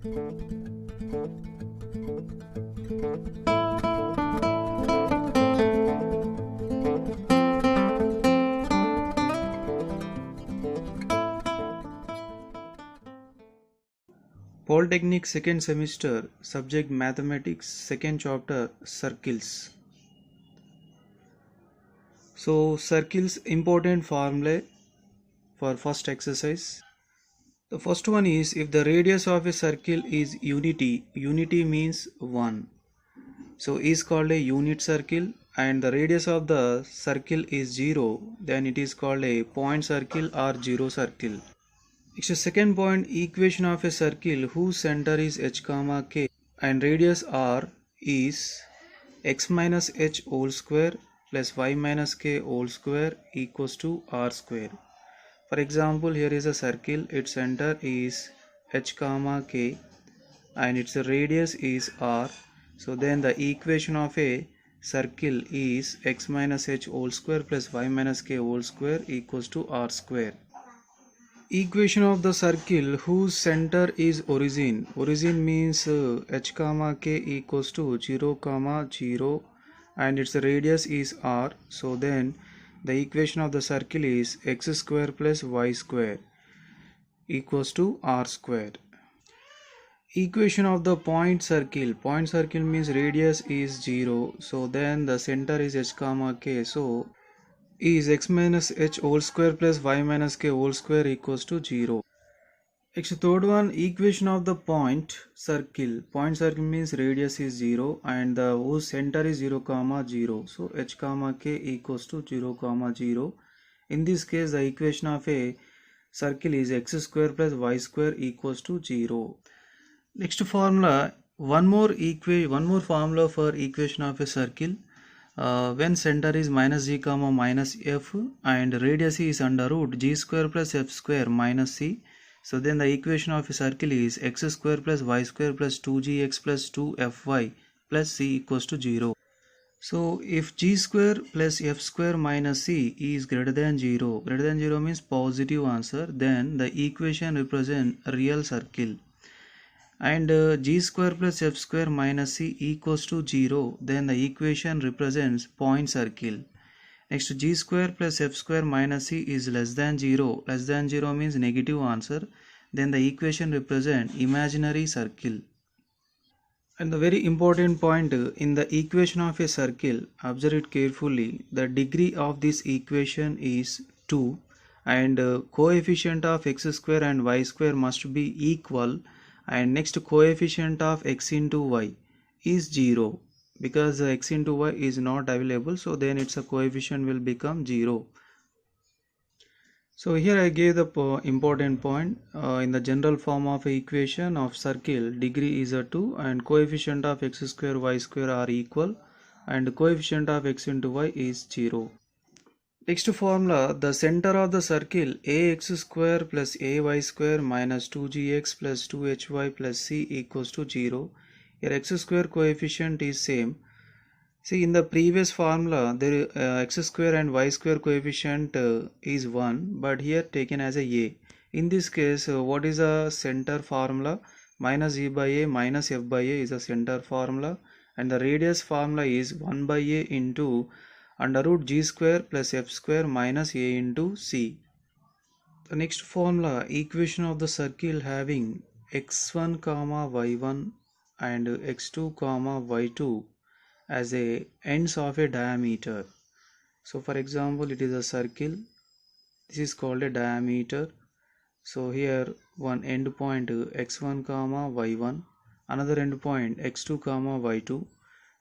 Polytechnic second semester, subject mathematics, second chapter, circles. So circles, important formulae for first exercise. The first one is, if the radius of a circle is unity, unity means 1. So is called a unit circle, and the radius of the circle is 0, then it is called a point circle or zero circle. Next, second point, equation of a circle whose center is h comma k and radius r is x minus h whole square plus y minus k whole square equals to r square. For example, here is a circle, its center is h comma k and its radius is r. So then the equation of a circle is x minus h whole square plus y minus k whole square equals to r square. Equation of the circle whose center is origin. Origin means h comma k equals to 0 comma 0 and its radius is r. So then the equation of the circle is x square plus y square equals to r square. Equation of the point circle. Point circle means radius is 0. So then the center is h comma k. So is x minus h whole square plus y minus k whole square equals to 0. Next, third one, equation of the point circle. Point circle means radius is 0 and the whose center is 0 comma 0. So h comma k equals to 0 comma 0. In this case, the equation of a circle is x square plus y square equals to 0. Next formula, one more formula for equation of a circle. When center is minus g comma minus f and radius is under root g square plus f square minus c. So then the equation of a circle is x square plus y square plus 2gx plus 2fy plus c equals to 0. So if g square plus f square minus c is greater than 0 means positive answer, then the equation represents a real circle. And g square plus f square minus c equals to 0, then the equation represents point circle. Next, g square plus f square minus c is less than 0 means negative answer, then the equation represents imaginary circle. And the very important point, in the equation of a circle, observe it carefully, the degree of this equation is 2 and coefficient of x square and y square must be equal, and next coefficient of x into y is 0 because x into y is not available, so then its a coefficient will become 0. So here I gave the important point, in the general form of equation of circle, degree is a 2 and coefficient of x square y square are equal and coefficient of x into y is 0. Next formula, the center of the circle ax square plus ay square minus 2gx plus 2hy plus c equals to 0. Here x square coefficient is same. See, in the previous formula there x square and y square coefficient is 1, but here taken as a. In this case, what is the center formula? Minus e by a minus f by a is a center formula, and the radius formula is 1 by a into under root g square plus f square minus a into c. The next formula, equation of the circle having x1 comma y1 and x2 comma y2 as a ends of a diameter. So for example, it is a circle, this is called a diameter. So here one end point x1 comma y1, another end point x2 comma y2.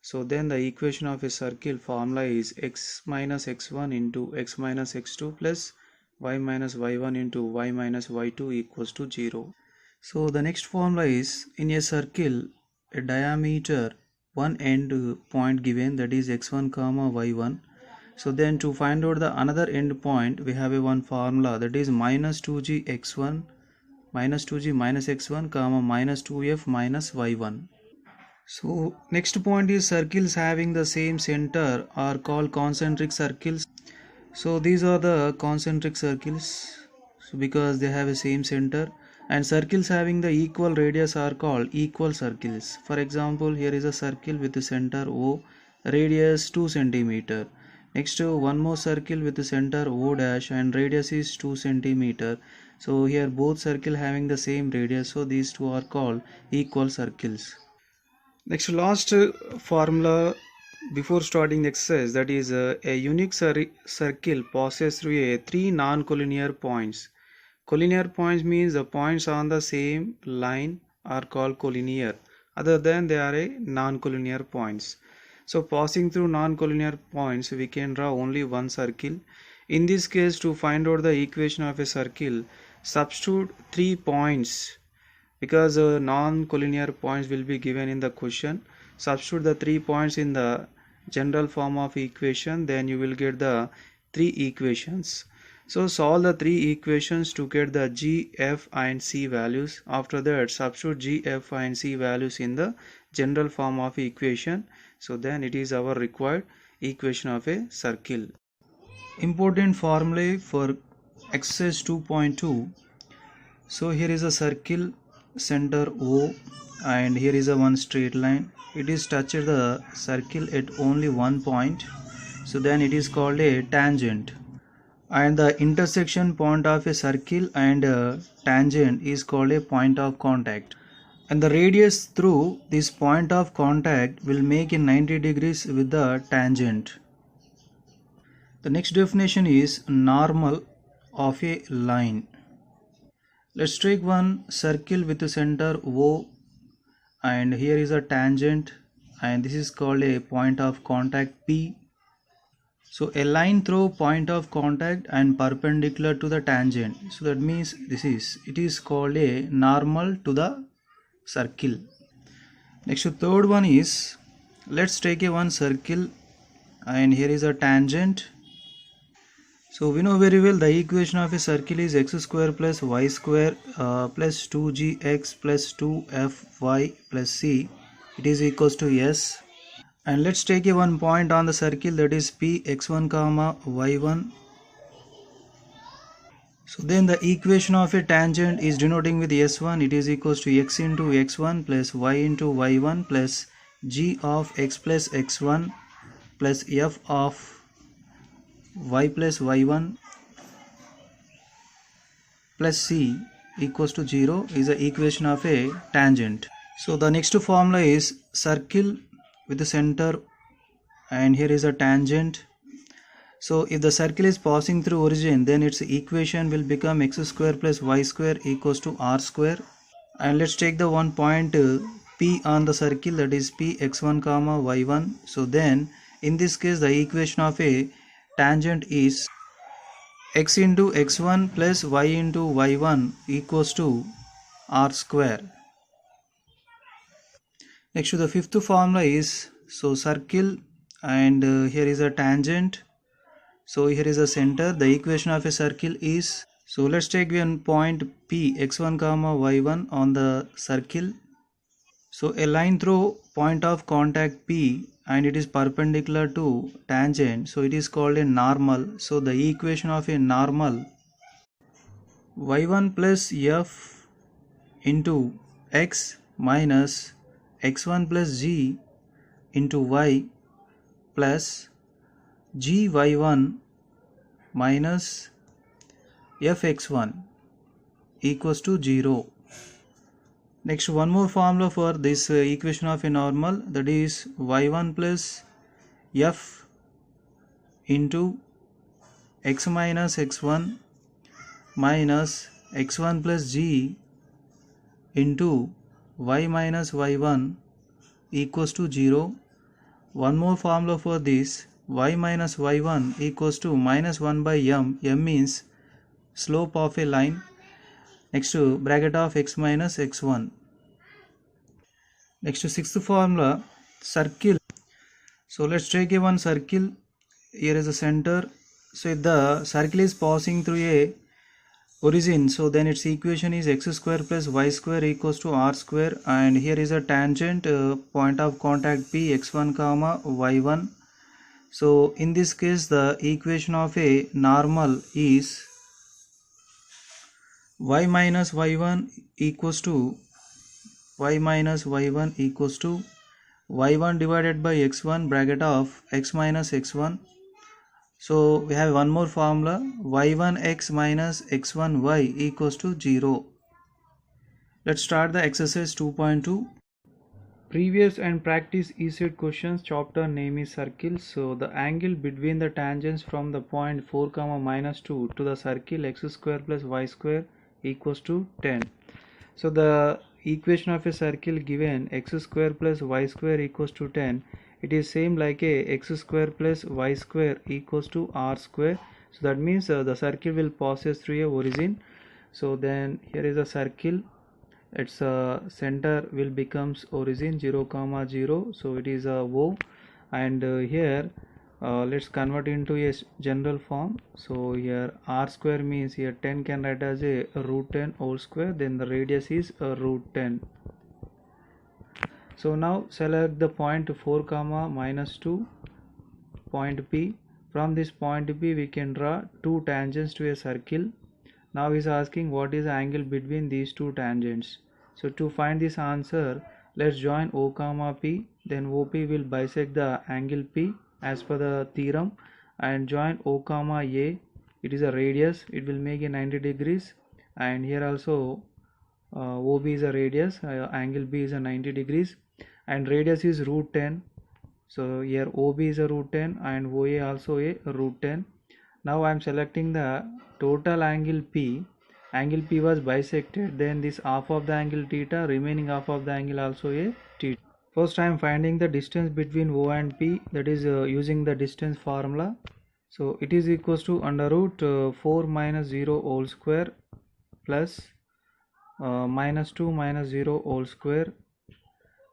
So then the equation of a circle formula is x minus x1 into x minus x2 plus y minus y1 into y minus y2 equals to 0. So the next formula is, in a circle, a diameter, one end point given, that is x1 comma y1. So then to find out the another end point, we have a one formula, that is minus 2g x1 minus 2g minus x1 comma minus 2f minus y1. So next point is, circles having the same center are called concentric circles. So these are the concentric circles, so because they have a same center. And circles having the equal radius are called equal circles. For example, here is a circle with the center O, radius 2 centimeter. Next to one more circle with the center O dash and radius is 2 centimeter. So here both circle having the same radius, so these two are called equal circles. Next, last formula before starting the exercise, that is a unique circle passes through a three non-collinear points. Collinear points means the points on the same line are called collinear. Other than they are a non-collinear points. So passing through non-collinear points, we can draw only one circle. In this case, to find out the equation of a circle, substitute 3 points, because non-collinear points will be given in the question. Substitute the 3 points in the general form of equation, then you will get the 3 equations. So solve the 3 equations to get the G, F and C values. After that, substitute G, F and C values in the general form of equation. So then it is our required equation of a circle. Important formulae for exercise 2.2. So here is a circle, center O, and here is a one straight line. It is touched the circle at only one point, so then it is called a tangent. And the intersection point of a circle and a tangent is called a point of contact. And the radius through this point of contact will make a 90 degrees with the tangent. The next definition is normal of a line. Let's take one circle with the center O, and here is a tangent, and this is called a point of contact P. So a line through point of contact and perpendicular to the tangent. So that means it is called a normal to the circle. Next, the third one is, let's take a one circle and here is a tangent. So we know very well the equation of a circle is x square plus y square plus 2gx plus 2fy plus c. It is equals to s. And let's take a one point on the circle, that is p x1 comma y1. So then the equation of a tangent is denoting with s1. It is equals to x into x1 plus y into y1 plus g of x plus x1 plus f of y plus y1 plus c equals to 0 is the equation of a tangent. So the next formula is circle with the center and here is a tangent. So if the circle is passing through origin, then its equation will become x square plus y square equals to r square. And let's take the one point p on the circle, that is p x1 comma y1. So then in this case the equation of a tangent is x into x1 plus y into y1 equals to r square. Next, to the fifth formula is, so circle and here is a tangent. So here is a center. The equation of a circle is, so let's take one point p x1 comma y1 on the circle. So a line through point of contact p and it is perpendicular to tangent, so it is called a normal. So the equation of a normal, y1 plus f into x minus x1 plus g into y plus gy1 minus fx1 equals to 0. Next, one more formula for this equation of a normal, that is y1 plus f into x minus x1 minus x1 plus g into y minus y1 equals to 0. One more formula for this, y minus y1 equals to minus 1 by m. M means slope of a line. Next to bracket of x minus x1. Next to sixth formula, circle. So let's take a one circle. Here is the center. So if the circle is passing through a origin, so then its equation is x square plus y square equals to r square. And here is a tangent, point of contact p x1 comma y1. So in this case the equation of a normal is y minus y1 equals to y1 divided by x1 bracket of x minus x1. So we have one more formula, y1x minus x1y equals to 0. Let's start the exercise 2.2. Previous and practice ECET questions chapter name is circle. So the angle between the tangents from the point 4 comma minus 2 to the circle x square plus y square equals to 10. So the equation of a circle given x square plus y square equals to 10, it is same like a x square plus y square equals to r square. So that means the circle will passes through a origin. So then here is a circle, its center will becomes origin 0 comma 0, so it is a O, and here let's convert into a general form. So here r square means here 10 can write as a root 10 whole square, then the radius is root 10. So now select the point 4 comma minus 2, point P. From this point P we can draw two tangents to a circle. Now is asking what is the angle between these two tangents. So to find this answer, let's join O comma P, then OP will bisect the angle P as per the theorem, and join O comma A, it is a radius, it will make a 90 degrees, and here also OB is a radius, angle B is a 90 degrees, and radius is root 10. So here OB is a root 10 and OA also a root 10. Now I am selecting the total angle P. Angle P was bisected, then this half of the angle theta, remaining half of the angle also a theta. First I am finding the distance between O and P, that is using the distance formula. So it is equals to under root 4 minus 0 whole square plus minus 2 minus 0 whole square.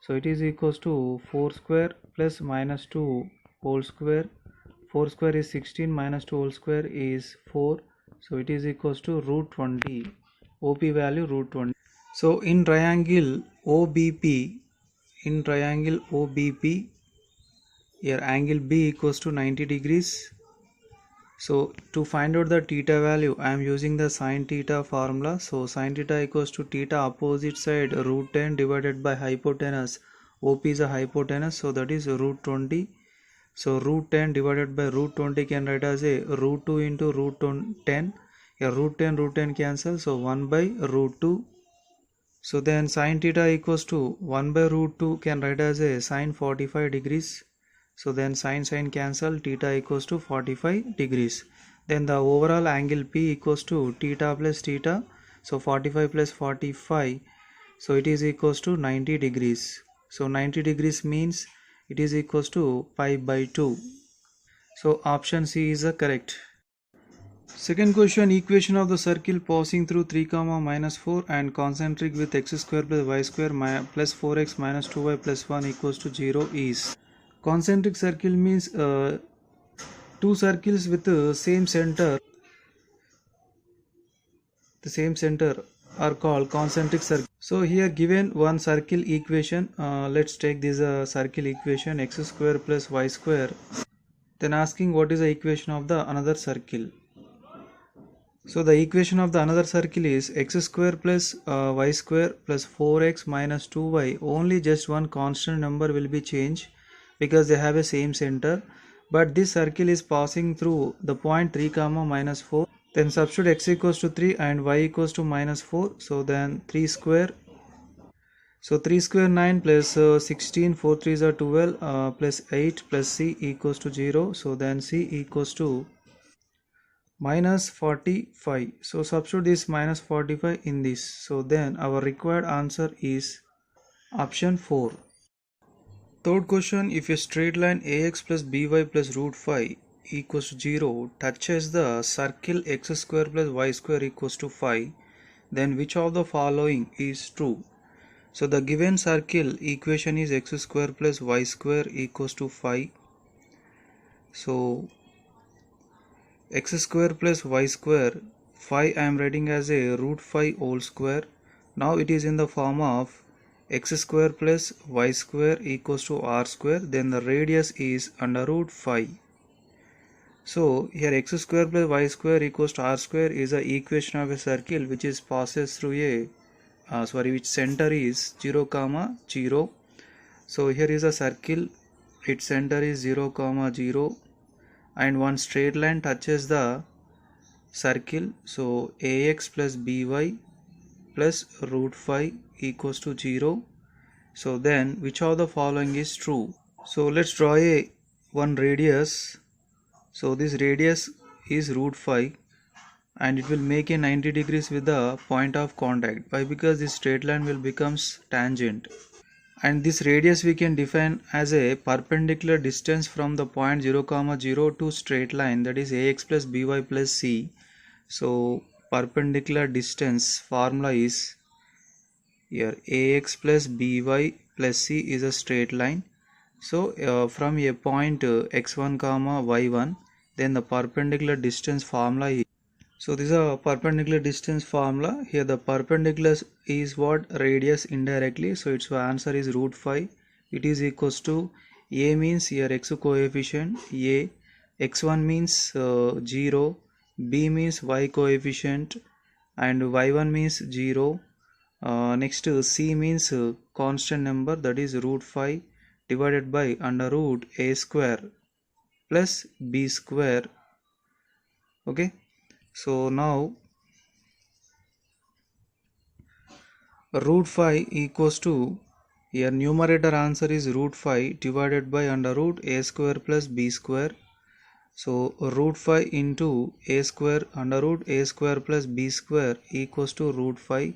So it is equals to 4 square plus minus 2 whole square. 4 square is 16 minus 2 whole square is 4. So it is equals to root 20. OP value root 20. So in triangle OBP, here angle B equals to 90 degrees. So to find out the theta value, I am using the sin theta formula. So sin theta equals to theta opposite side root 10 divided by hypotenuse. OP is a hypotenuse, so that is root 20. So root 10 divided by root 20 can write as a root 2 into root 10. Here root 10 cancel, so 1 by root 2. So then sin theta equals to 1 by root 2 can write as a sin 45 degrees. So then sin cancel, theta equals to 45 degrees. Then the overall angle P equals to theta plus theta. So 45 plus 45. So it is equals to 90 degrees. So 90 degrees means it is equals to pi by 2. So option C is correct. Second question, equation of the circle passing through 3 comma minus 4 and concentric with x square plus y square plus 4x minus 2y plus 1 equals to 0 is. Concentric circle means two circles with the same center. The same center are called concentric circle. So here given one circle equation, let's take this circle equation x square plus y square. Then asking what is the equation of the another circle. So the equation of the another circle is x square plus y square plus 4x minus 2y. Only just one constant number will be changed because they have a same center. But this circle is passing through the point 3 comma minus 4. Then substitute x equals to 3 and y equals to minus 4. So then 3 square. So 3 square 9 plus 16, 4 3s are 12 plus 8 plus c equals to 0. So then c equals to minus 45. So substitute this minus 45 in this. So then our required answer is option 4. Third question, if a straight line ax plus by plus root 5 equals to 0 touches the circle x square plus y square equals to 5, then which of the following is true? So the given circle equation is x square plus y square equals to 5. So x square plus y square 5 I am writing as a root 5 whole square. Now it is in the form of x square plus y square equals to r square, then the radius is under root 5. So here x square plus y square equals to r square is a equation of a circle which is passes through a which center is 0 comma 0. So here is a circle, its center is 0 comma 0 and one straight line touches the circle. So ax plus by plus root 5 equals to 0. So then which of the following is true? So let's draw a one radius. So this radius is root 5 and it will make a 90 degrees with the point of contact. Why? Because this straight line will becomes tangent. And this radius we can define as a perpendicular distance from the point 0 comma 0 to straight line, that is ax plus by plus c. So perpendicular distance formula is here ax plus by plus c is a straight line. So from a point x1 comma y1, then the perpendicular distance formula is, so this is a perpendicular distance formula. Here the perpendicular is what? Radius indirectly. So its answer is root 5. It is equals to a means here x coefficient a, x1 means 0, b means y coefficient and y1 means 0. Next c means constant number, that is root 5 divided by under root a square plus b square. Okay, so now root 5 equals to, here numerator answer is root 5 divided by under root a square plus b square. So root 5 into a square under root a square plus b square equals to root 5.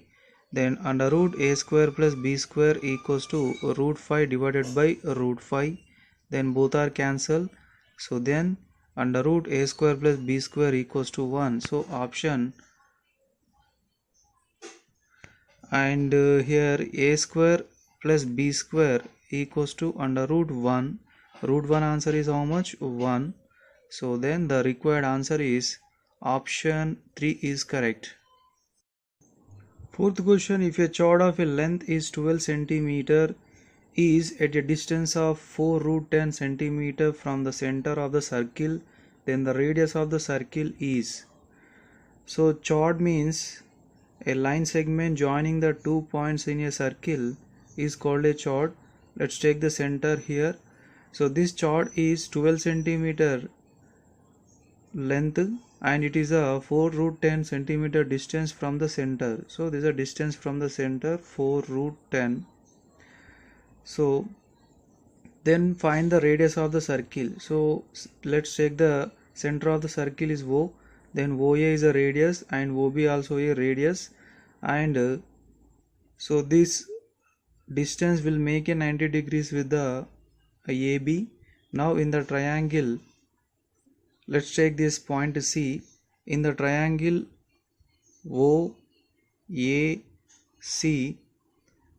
Then under root a square plus b square equals to root 5 divided by root 5. Then both are cancelled. So then under root a square plus b square equals to 1. So option, and here a square plus b square equals to under root 1. Root 1 answer is how much? 1. So then the required answer is option 3 is correct. Fourth question, if a chord of a length is 12 cm is at a distance of 4 root 10 cm from the center of the circle, then the radius of the circle is. So chord means a line segment joining the 2 points in a circle is called a chord. Let's take the center here. So this chord is 12 cm length and it is a 4 root 10 centimeter distance from the center. So this is a distance from the center 4 root 10. So then find the radius of the circle. So let's take the center of the circle is O, then OA is a radius and OB also a radius, and so this distance will make a 90 degrees with the AB. Now in the triangle, let's take this point C. In the triangle OAC,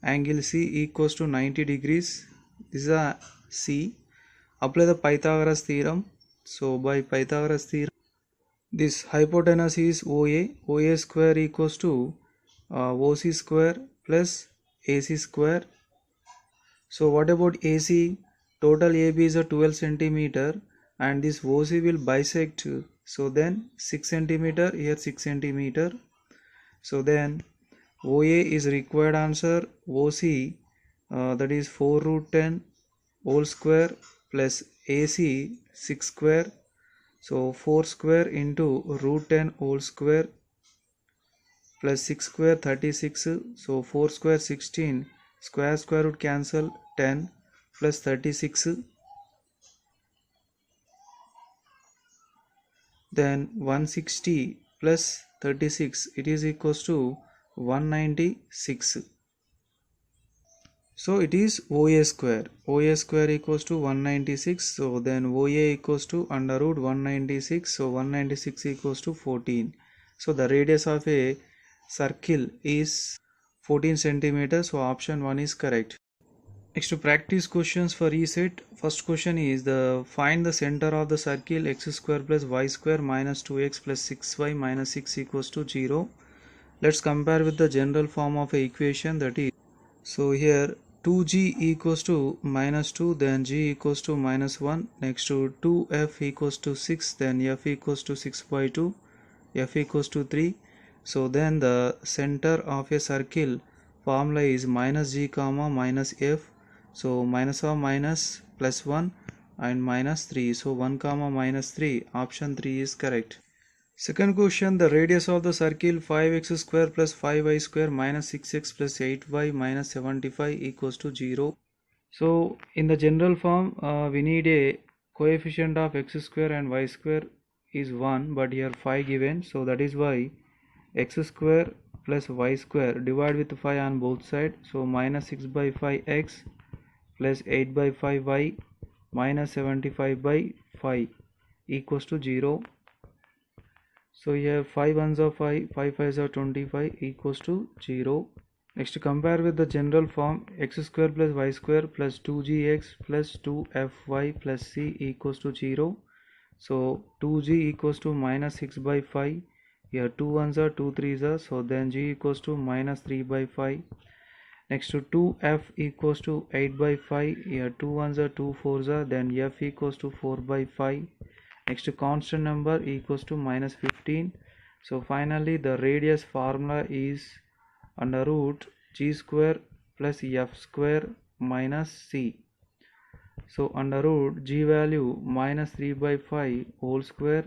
angle C equals to 90 degrees. This is a C. Apply the Pythagoras theorem. So by Pythagoras theorem, this hypotenuse is OA. OA square equals to OC square plus AC square. So what about AC? Total AB is a 12 centimeter and this OC will bisect. So then 6 centimeter, here 6 centimeter. So then OA is required answer. OC that is 4 root 10 whole square plus AC 6 square. So 4 square into root 10 whole square plus 6 square 36. So 4 square 16, square root cancel, 10 plus 36. Then 160 plus 36, it is equals to 196. So it is OA square. OA square equals to 196. So then OA equals to under root 196. So 196 equals to 14. So the radius of a circle is 14 centimeters. So option 1 is correct. Next, to practice questions for ECET. First question is find the center of the circle x square plus y square minus 2x plus 6y minus 6 equals to 0. Let's compare with the general form of a equation, that is, so here 2g equals to minus 2, then g equals to minus 1. Next to 2f equals to 6, then f equals to 6 by 2, f equals to 3. So then the center of a circle formula is minus g comma minus f. So minus of minus plus 1 and minus 3. So 1 comma minus 3. Option 3 is correct. Second question, the radius of the circle 5x square plus 5y square minus 6x plus 8y minus 75 equals to 0. So in the general form, we need a coefficient of x square and y square is 1, but here 5 given. So that is why x square plus y square divide with 5 on both sides. So minus 6 by 5x plus 8 by 5y minus 75 by 5 equals to 0. So here 5 ones are 5, 5 5s are 25 equals to 0. Next, compare with the general form, x square plus y square plus 2gx plus 2fy plus c equals to 0. So 2g equals to minus 6 by 5. Here 2 ones are 2 3s are, so then g equals to minus 3 by 5. Next to 2f equals to 8 by 5. Here 2 ones are 2 4s are, then f equals to 4 by 5. Next, constant number equals to minus 15. So finally the radius formula is under root g square plus f square minus c. So under root g value minus 3 by 5 whole square.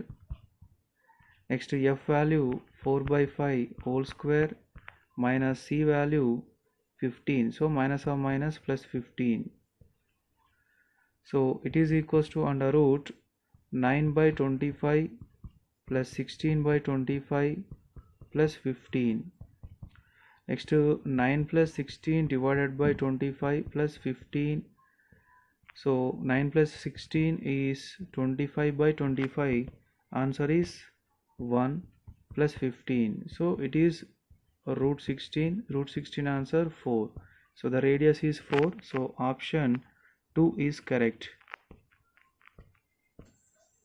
Next to f value 4 by 5 whole square minus c value 15. So minus of minus plus 15. So it is equals to under root 9 by 25 plus 16 by 25 plus 15. Next to 9 plus 16 divided by 25 plus 15. So 9 plus 16 is 25 by 25. Answer is 1 plus 15. So it is root 16. Root 16 answer 4. So the radius is 4. So option 2 is correct.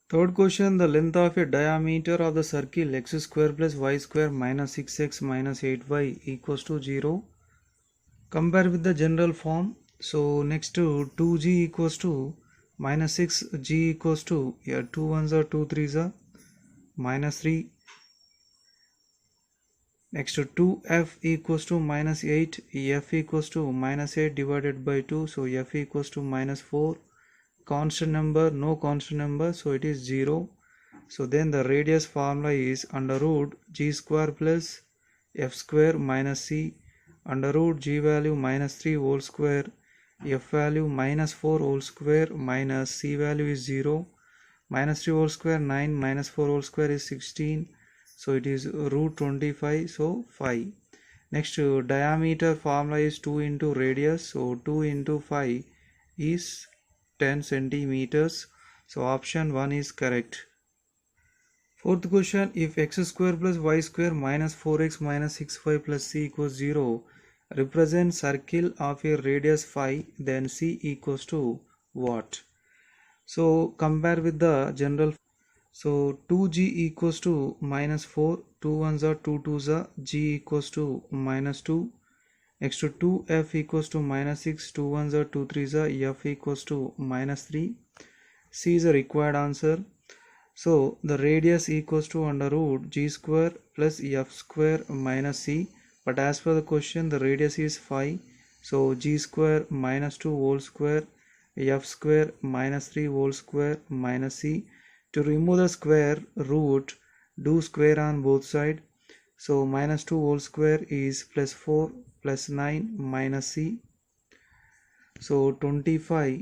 Third question, the length of a diameter of the circle x square plus y square minus 6x minus 8y equals to 0. Compare with the general form. So next to 2g equals to minus 6, g equals to, here 2 ones are 2 3s are minus 3. Next to 2f equals to minus 8, f equals to minus 8 divided by 2, so f equals to minus 4. Constant number, no constant number, so it is 0. So then the radius formula is under root g square plus f square minus c, under root g value minus 3 whole square, f value minus 4 whole square minus c value is 0. Minus 3 whole square 9, minus 4 whole square is 16. So it is root 25, so 5. Next, diameter formula is 2 into radius, so 2 into 5 is 10 centimeters. So option 1 is correct. Fourth question, if x square plus y square minus 4x minus 6y plus c equals 0 represent circle of a radius 5, then c equals to what? So compare with the general. So 2g equals to minus 4, 2 ones are 2 2s are, g equals to minus 2. Next to 2f equals to minus 6, 2 ones are 2 3s are, f equals to minus 3. C is a required answer. So the radius equals to under root g square plus f square minus c. But as per the question, the radius is 5. So g square minus 2 whole square, f square minus 3 whole square minus c. To remove the square root, do square on both sides. So minus 2 whole square is plus 4 plus 9 minus c. So 25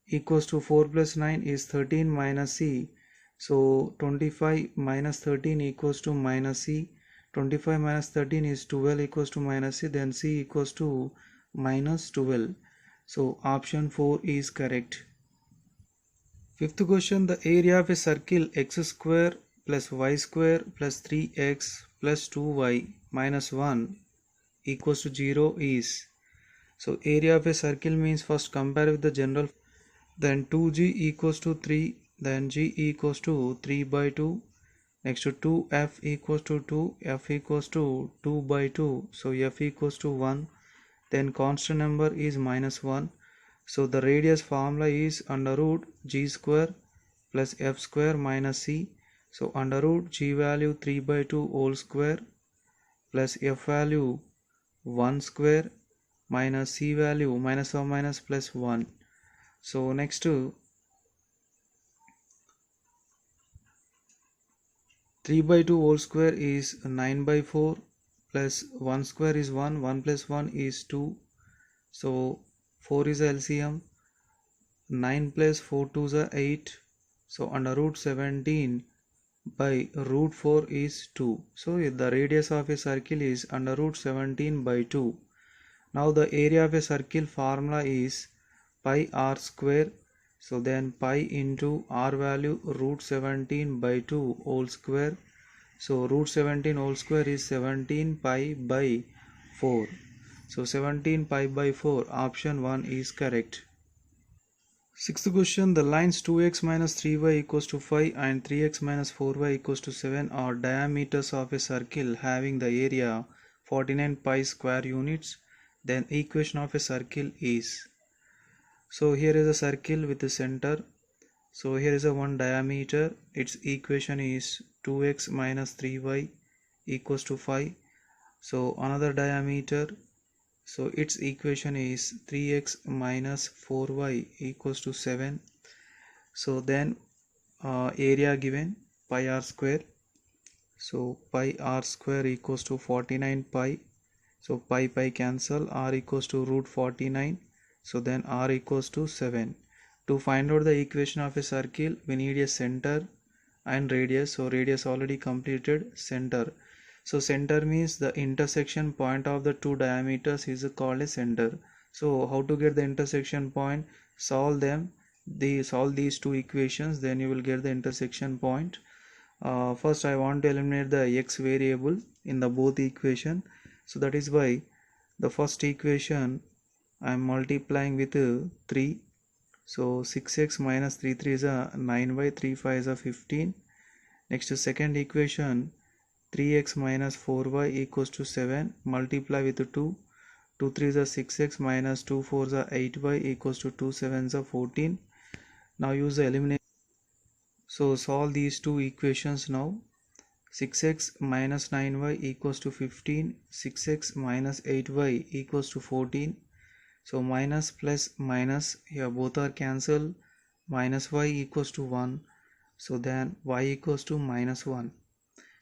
equals to 4 plus 9 is 13 minus c. So 25 minus 13 equals to minus c. 25 minus 13 is 12 equals to minus c. Then c equals to minus 12. So option 4 is correct. Fifth question, the area of a circle x square plus y square plus 3x plus 2y minus 1 equals to 0 is. So area of a circle means first compare with the general, then 2g equals to 3, then g equals to 3 by 2. Next to 2f equals to 2, f equals to 2 by 2, so f equals to 1. then constant number is minus 1. So the radius formula is under root g square plus f square minus c. So under root g value 3 by 2 whole square plus f value 1 square minus c value minus or minus plus 1. So next to 3 by 2 whole square is 9 by 4 plus 1 square is 1, 1 plus 1 is 2. So 4 is LCM, 9 plus 4 2s are 8. So under root 17 by root 4 is 2. So the radius of a circle is under root 17 by 2. Now the area of a circle formula is pi r square. So then pi into r value root 17 by 2 whole square. So root 17 whole square is 17 pi by 4. So 17 pi by 4, option 1 is correct. Sixth question, the lines 2x minus 3y equals to 5 and 3x minus 4y equals to 7 are diameters of a circle having the area 49 pi square units. Then equation of a circle is, so here is a circle with the center. So here is a one diameter. Its equation is 2x minus 3y equals to 5. So another diameter. So its equation is 3x minus 4y equals to 7. So then area given pi r square. So pi r square equals to 49 pi. So pi cancel, r equals to root 49. So then r equals to 7. To find out the equation of a circle, we need a center and radius. So radius already completed, center. So center means the intersection point of the two diameters is called a center. So how to get the intersection point? Solve them. Solve these two equations, then you will get the intersection point. First I want to eliminate the x variable in the both equation. So that is why the first equation I am multiplying with 3. So 6x minus 3 3 is a 9y, 3 5 is a 15. Next to second equation, 3x minus 4y equals to 7, multiply with 2. 2 3 is a 6x minus 2 4 is a 8y equals to 2 7 is a 14. Now use the elimination. So solve these two equations now. 6x minus 9y equals to 15, 6x minus 8y equals to 14. So minus plus minus, here both are cancelled, minus y equals to 1. So then y equals to minus 1.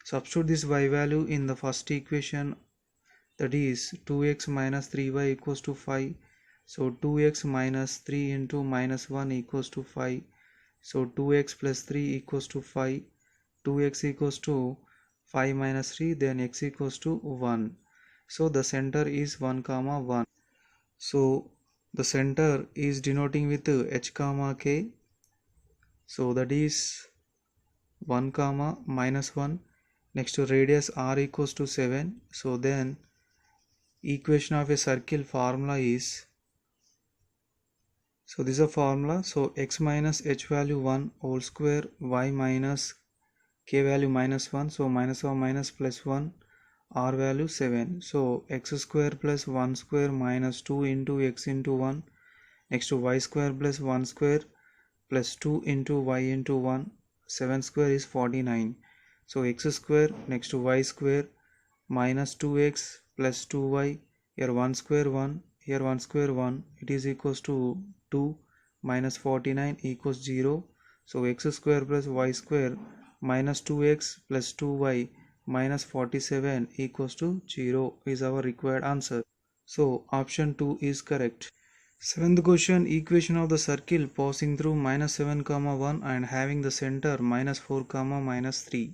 Substitute this y value in the first equation, that is 2x minus 3y equals to 5. So 2x minus 3 into minus 1 equals to 5. So 2x plus 3 equals to 5. 2x equals to 5 minus 3, then x equals to 1. So the center is 1 comma 1. So the center is denoting with h comma k. So that is 1 comma minus 1. Next to radius r equals to 7. So then equation of a circle formula is, so this is a formula. So x minus h value 1 whole square, y minus k value minus 1. So minus or minus plus 1, r value 7. So x square plus 1 square minus 2 into x into 1. Next to y square plus 1 square plus 2 into y into 1. 7 square is 49. So x square next to y square minus 2x plus 2y. Here 1 square 1. Here 1 square 1. It is equals to 2 minus 49 equals 0. So x square plus y square minus 2x plus 2y minus 47 equals to 0 is our required answer. So option 2 is correct. Seventh question, equation of the circle passing through minus 7 comma 1 and having the center minus 4 comma minus 3.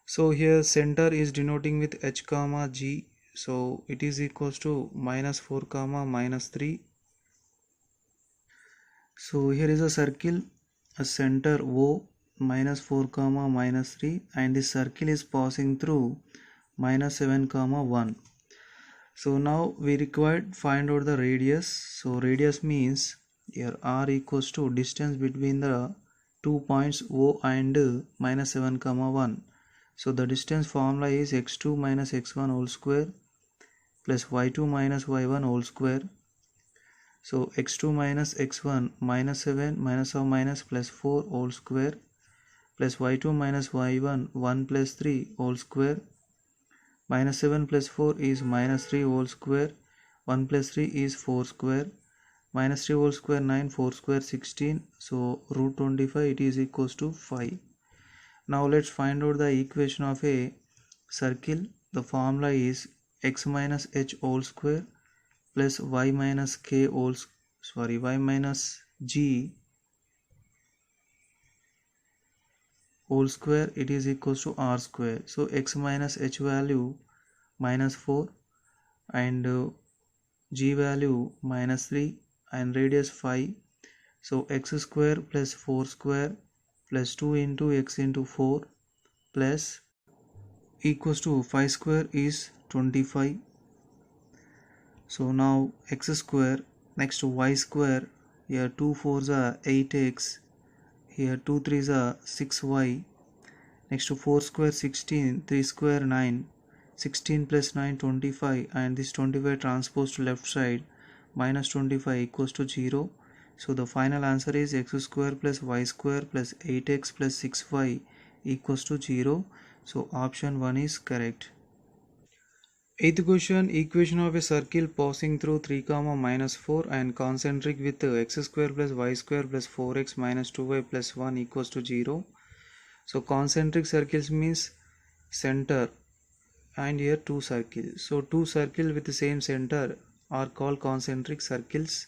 So here center is denoting with h comma g. So it is equals to minus 4 comma minus 3. So here is a circle, a center O minus 4 comma minus 3, and this circle is passing through minus 7 comma 1. So now we required find out the radius. So radius means here r equals to distance between the 2 points O and minus 7 comma 1. So the distance formula is x2 minus x1 whole square plus y2 minus y1 whole square. So x2 minus x1 minus 7 minus of minus plus 4 whole square plus y2 minus y1 1 plus 3 whole square minus 7 plus 4 is minus 3 whole square 1 plus 3 is 4 square minus 3 whole square 9 4 square 16 so root 25 it is equals to 5. Now let's find out the equation of a circle. The formula is x minus h whole square plus y minus k whole y minus g whole square it is equals to r square. So x minus h value minus 4 and g value minus 3 and radius 5. So x square plus 4 square plus 2 into x into 4 plus equals to 5 square is 25. So now x square next to y square, here 2 4s are 8x, here 2 3s are 6y, next to 4 square 16, 3 square 9, 16 plus 9 25 and this 25 transposed to left side minus 25 equals to 0. So the final answer is x square plus y square plus 8x plus 6y equals to 0. So option 1 is correct. Eighth question, equation of a circle passing through 3 comma minus 4 and concentric with x square plus y square plus 4x minus 2y plus 1 equals to 0. So concentric circles means center and here two circles. So two circles with the same center are called concentric circles.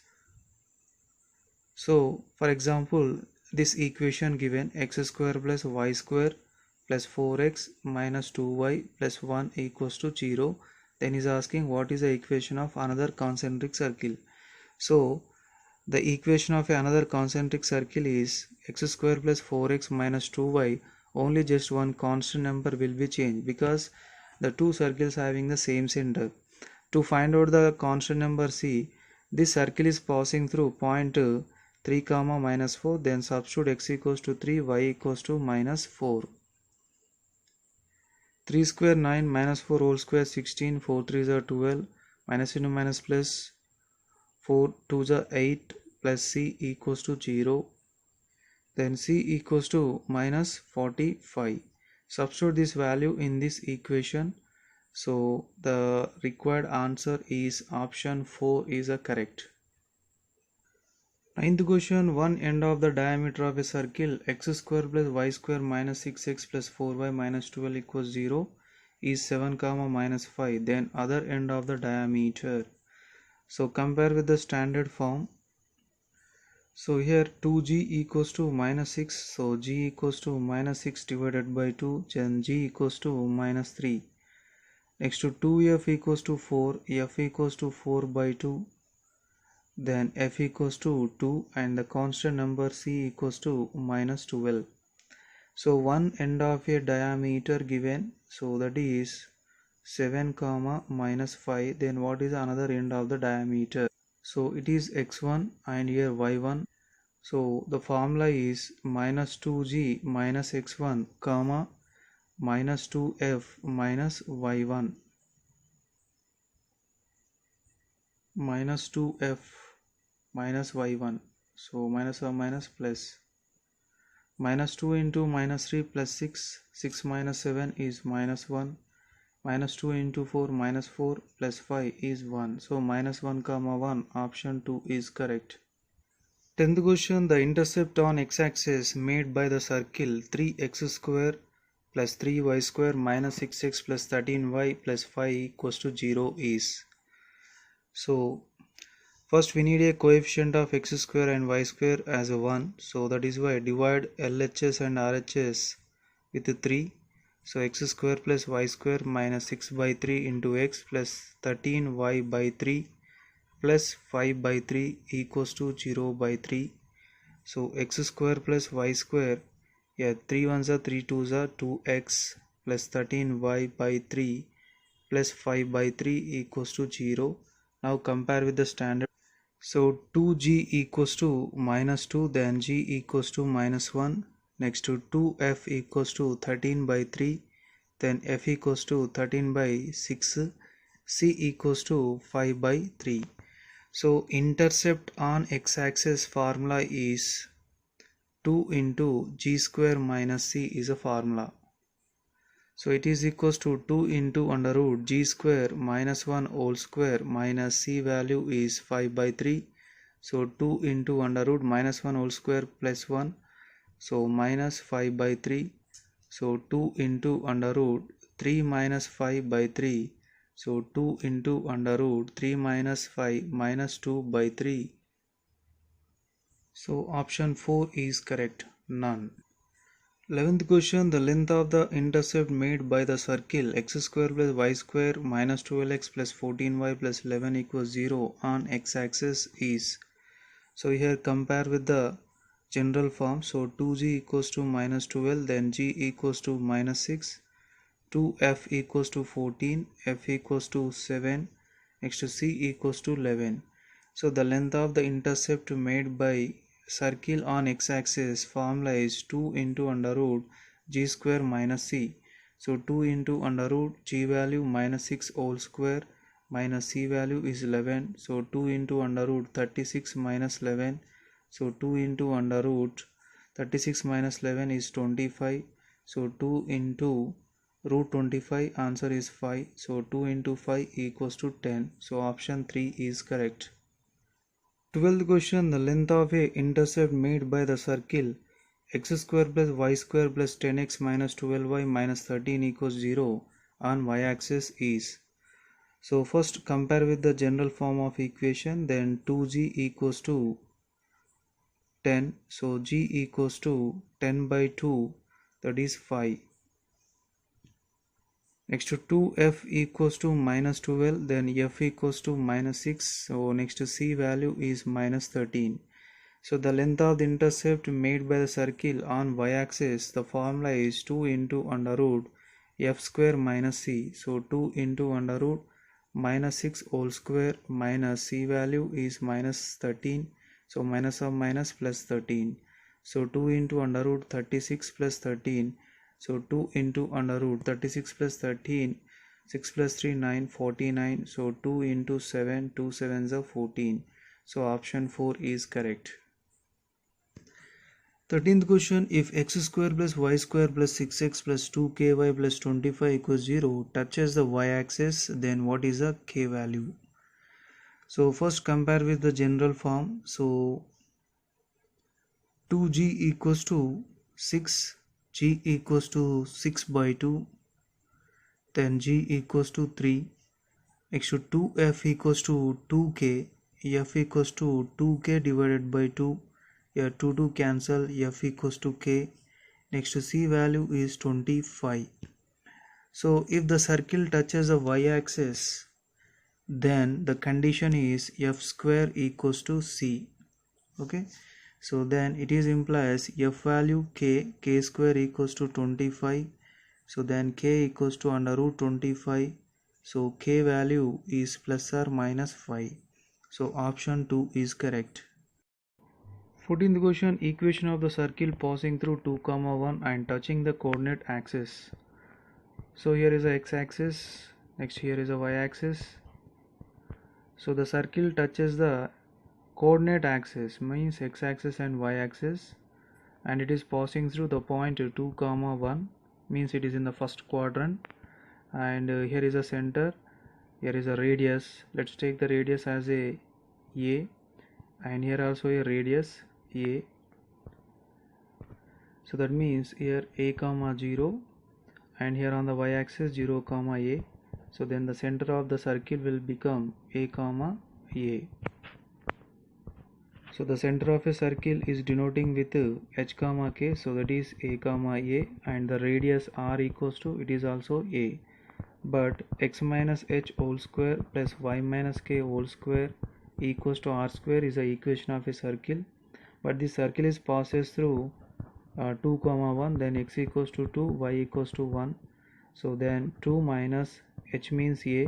So for example, this equation given x square plus y square plus 4x minus 2y plus 1 equals to 0. Then is asking what is the equation of another concentric circle. So the equation of another concentric circle is x square plus 4x minus 2y. Only just one constant number will be changed because the two circles having the same center. To find out the constant number c, this circle is passing through point 3 comma minus 4, then substitute x equals to 3, y equals to minus 4. 3 square 9 minus 4 whole square 16, 4 3s are 12, minus into minus plus 4 2s are 8 plus c equals to 0. Then c equals to minus 45. Substitute this value in this equation. So the required answer is option 4 is a correct. Ninth question, one end of the diameter of a circle x square plus y square minus 6x plus 4y minus 12 equals 0 is 7 comma minus 5. Then other end of the diameter. So compare with the standard form. So here 2g equals to minus 6. So g equals to minus 6 divided by 2. Then g equals to minus 3. Next to 2f equals to 4. F equals to 4 by 2. Then f equals to 2 and the constant number c equals to minus 12. So one end of a diameter given, so that is 7 comma minus 5. Then what is another end of the diameter? So it is x1 and here y1. So the formula is minus 2g minus x1 comma minus 2f minus y1 minus 2f minus y1. So minus or minus plus minus 2 into minus 3 plus 6. 6 minus 7 is minus 1. Minus 2 into 4 minus 4 plus 5 is 1. So minus 1 comma 1 option 2 is correct. 10th question, the intercept on x-axis made by the circle 3x square plus 3y square minus 6x plus 13y plus 5 equals to 0 is. So first we need a coefficient of x square and y square as a 1. So that is why divide LHS and RHS with 3. So x square plus y square minus 6 by 3 into x plus 13y by 3 plus 5 by 3 equals to 0 by 3. So x square plus y square, yeah, 3 1s are 3 2s are 2x plus 13y by 3 plus 5 by 3 equals to 0. Now compare with the standard. So 2g equals to minus 2, then g equals to minus 1. Next to 2f equals to 13 by 3, then f equals to 13 by 6, c equals to 5 by 3. So intercept on x-axis formula is 2 into g square minus c is a formula. So it is equals to 2 into under root g square minus 1 whole square minus c value is 5 by 3. So 2 into under root minus 1 whole square plus 1. So minus 5 by 3. So 2 into under root 3 minus 5 by 3. So 2 into under root 3 minus 5 minus 2 by 3. So option 4 is correct, none. 11th question, the length of the intercept made by the circle x square plus y square minus 12x plus 14y plus 11 equals 0 on x-axis is. So here compare with the general form. So 2g equals to minus 12, then g equals to minus 6, 2f equals to 14, f equals to 7, next to c equals to 11. So the length of the intercept made by circle on x-axis formula is 2 into under root g square minus c. So 2 into under root g value minus 6 whole square minus c value is 11. So 2 into under root 36 minus 11. So 2 into under root 36 minus 11 is 25. So 2 into root 25, answer is 5. So 2 into 5 equals to 10. So option 3 is correct. 12th question, the length of a intercept made by the circle x square plus y square plus 10x minus 12y minus 13 equals 0 on y-axis is. So first compare with the general form of equation, then 2g equals to 10. So g equals to 10 by 2, that is 5. Next to 2f equals to minus 12, then f equals to minus 6. So next to c value is minus 13. So the length of the intercept made by the circle on y-axis, the formula is 2 into under root f square minus c. So 2 into under root minus 6 whole square minus c value is minus 13. So minus of minus plus 13. So 2 into under root 36 plus 13. So 2 into under root 36 plus 13, 6 plus 3, 9, 49. So 2 into 7, 2 7s are 14. So option 4 is correct. 13th question, if x square plus y square plus 6x plus 2ky plus 25 equals 0 touches the y-axis, then what is the k value? So first compare with the general form. So 2g equals to 6, g equals to 6 by 2, then g equals to 3. Next to 2f equals to 2k, f equals to 2k divided by 2. Here 2 cancel, f equals to k. Next to c value is 25. So if the circle touches the y-axis, then the condition is f square equals to c. Okay, so then it is implies f value k square equals to 25. So then k equals to under root 25. So k value is plus or minus 5. So option 2 is correct. 14th question, equation of the circle passing through 2, 1 and touching the coordinate axis. So here is a x-axis, next here is a y-axis. So the circle touches the coordinate axis, means x-axis and y-axis, and it is passing through the point 2, 1, means it is in the first quadrant. And here is a center, here is a radius. Let's take the radius as a and here also a radius a. So that means here a comma 0, and here on the y-axis 0 comma a. So then the center of the circle will become a comma a. So the center of a circle is denoting with h comma k, so that is a comma a, and the radius r equals to, it is also a. But x minus h whole square plus y minus k whole square equals to r square is the equation of a circle. But the circle is passes through 2 comma 1, then x equals to 2, y equals to 1. So then 2 minus h means a,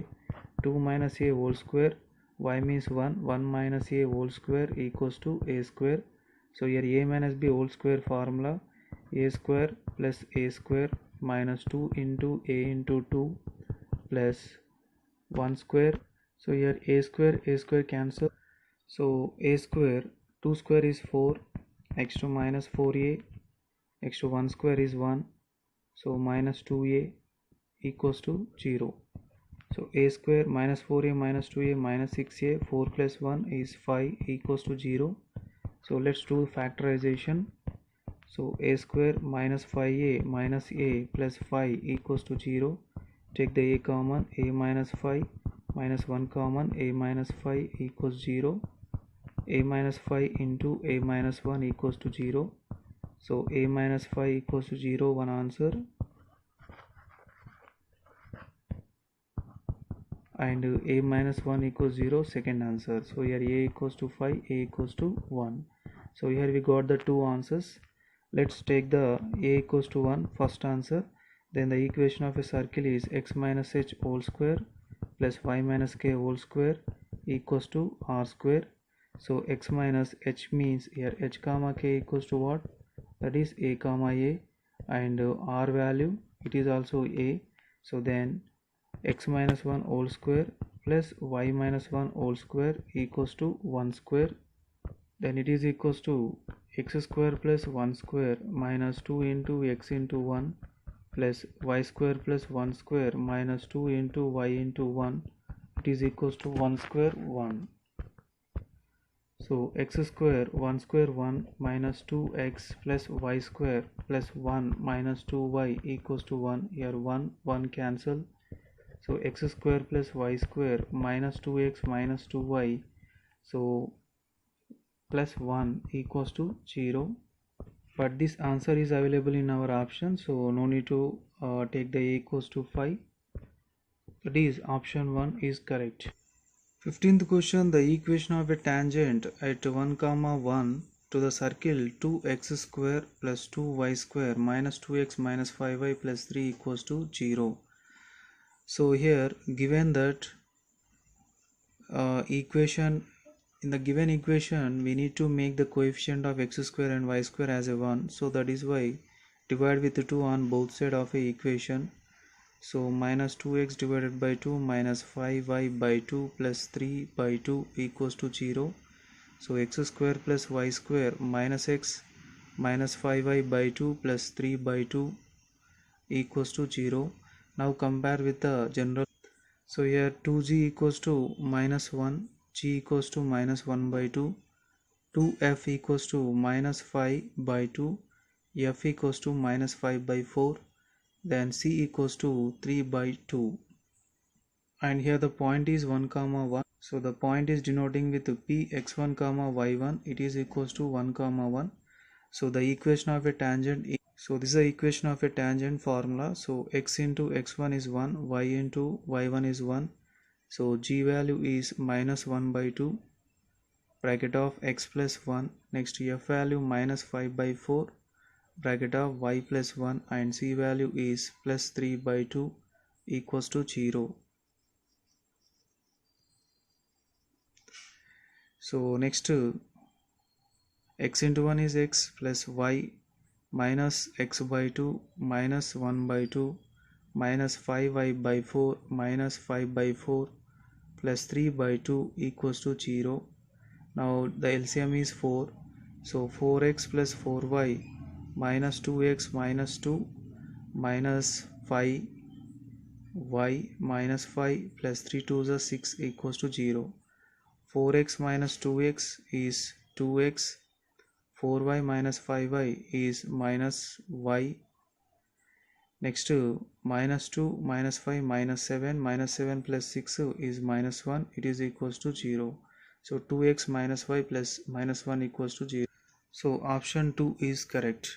2 minus a whole square, y means 1, 1 minus a whole square equals to a square. So here a minus b whole square formula, a square plus a square minus 2 into a into 2 plus 1 square. So here a square cancel. So a square, 2 square is 4, x2 minus 4a, x2 1 square is 1, so minus 2a equals to 0. So a square minus 4a minus 2a minus 6a, 4 plus 1 is 5 equals to 0. So let's do factorization. So a square minus 5a minus a plus 5 equals to 0. Take the a common, a minus 5 minus 1 common, a minus 5 equals 0. A minus 5 into a minus 1 equals to 0. So a minus 5 equals to 0, one answer. And a minus 1 equals 0, second answer. So here a equals to 5, a equals to 1. So here we got the two answers. Let's take the a equals to 1 first answer. Then the equation of a circle is x minus h whole square plus y minus k whole square equals to r square. So x minus h means here h comma k equals to what? That is a comma a, and r value it is also a. So then x minus 1 whole square plus y minus 1 whole square equals to 1 square. Then it is equals to x square plus 1 square minus 2 into x into 1 plus y square plus 1 square minus 2 into y into 1, it is equals to 1 square 1. So x square 1 square 1 minus 2x plus y square plus 1 minus 2y equals to 1. Here 1 cancel. So x square plus y square minus 2x minus 2y, so plus 1 equals to 0. But this answer is available in our option, so no need to take the a equals to 5. That is option 1 is correct. 15th question, the equation of a tangent at 1 comma 1 to the circle 2x square plus 2y square minus 2x minus 5y plus 3 equals to 0. So here given that equation, in the given equation we need to make the coefficient of x square and y square as a 1, so that is why divide with 2 on both sides of a equation. So minus 2x divided by 2 minus 5y by 2 plus 3 by 2 equals to 0. So x square plus y square minus x minus 5y by 2 plus 3 by 2 equals to 0. Now compare with the general. So here 2g equals to minus 1, g equals to minus 1 by 2, 2f equals to minus 5 by 2, f equals to minus 5 by 4, then c equals to 3 by 2. And here the point is 1 comma 1. So the point is denoting with p x1 comma y1, it is equals to 1 comma 1. So the equation of a tangent is, so this is the equation of a tangent formula. So x into x1 is 1, y into y1 is 1. So g value is minus 1 by 2, bracket of x plus 1. Next f value minus 5 by 4, bracket of y plus 1, and c value is plus 3 by 2 equals to 0. So next x into 1 is x plus y minus x by 2 minus 1 by 2 minus 5y by 4 minus 5 by 4 plus 3 by 2 equals to 0. Now the LCM is 4. So 4x plus 4y minus 2x minus 2 minus 5y minus 5 plus 3 2 is 6 equals to 0. 4x minus 2x is 2x, 4y minus 5y is minus y. Next minus 2 minus 5 minus 7 plus 6 is minus 1, it is equals to 0. So 2x minus y plus minus 1 equals to 0. So option 2 is correct.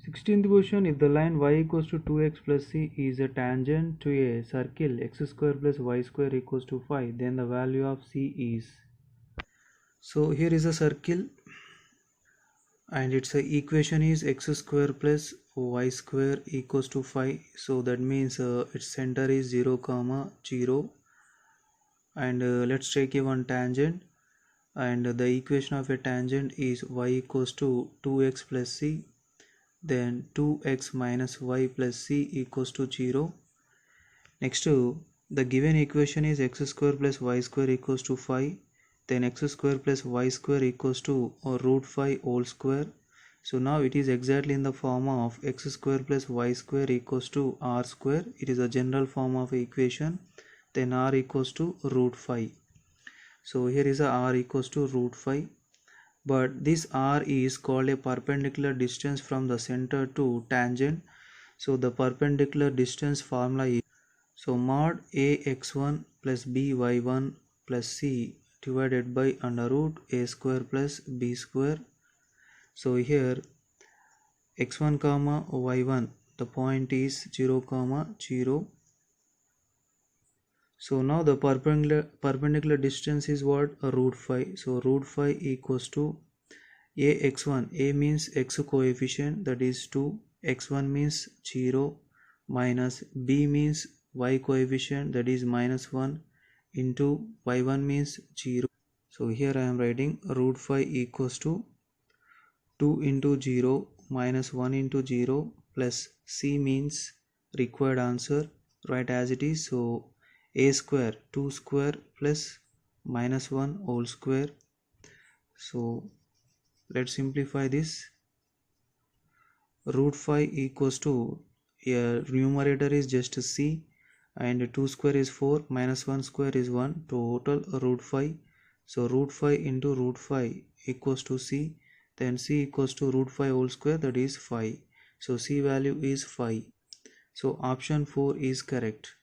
16th question, if the line y equals to 2x plus c is a tangent to a circle x square plus y square equals to 5, then the value of c is. So here is a circle and its equation is x square plus y square equals to 5. So that means its center is 0 comma 0, and let's take a one tangent, and the equation of a tangent is y equals to 2x plus c, then 2x minus y plus c equals to 0. Next The given equation is x square plus y square equals to 5. Then x square plus y square equals to root 5 whole square. So now it is exactly in the form of x square plus y square equals to r square. It is a general form of equation. Then r equals to root 5. So here is a r equals to root 5. But this r is called a perpendicular distance from the center to tangent. So the perpendicular distance formula is mod ax1 plus by1 plus c divided by under root a square plus b square. So here x1 comma y1, the point is 0 comma 0. So now the perpendicular distance is what? Root 5. So root 5 equals to ax1. A means x coefficient, that is 2. x1 means 0 minus b means y coefficient, that is minus 1, into y1 means 0. So here I am writing root 5 equals to 2 into 0 minus 1 into 0 plus c means required answer, write as it is. So a square 2 square plus minus 1 whole square. So let's simplify this. Root 5 equals to, numerator is just c, and 2 square is 4, minus 1 square is 1, total root 5. So root 5 into root 5 equals to c, then c equals to root 5 whole square, that is 5. So c value is 5. So option 4 is correct.